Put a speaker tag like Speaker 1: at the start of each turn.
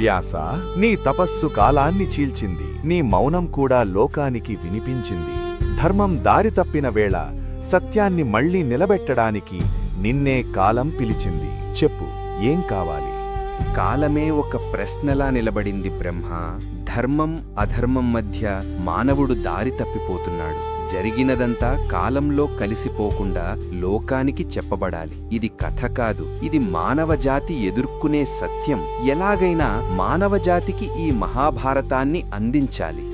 Speaker 1: వ్యాస, నీ తపస్సు కాలాన్ని చీల్చింది, నీ మౌనం కూడా లోకానికి వినిపించింది. ధర్మం దారి తప్పిన వేళ సత్యాన్ని మళ్లీ నిలబెట్టడానికి నిన్నే కాలం పిలిచింది. చెప్పు, ఏం కావాలి?
Speaker 2: కాలమే ఒక ప్రశ్నలా నిలబడింది బ్రహ్మ. ధర్మం అధర్మం మధ్య మానవుడు దారి తప్పిపోతున్నాడు. జరిగినదంతా కాలంలో కలిసిపోకుండా లోకానికి చెప్పబడాలి. ఇది కథ కాదు, ఇది మానవజాతి ఎదుర్కొనే సత్యం. ఎలాగైనా మానవజాతికి ఈ మహాభారతాన్ని అందించాలి.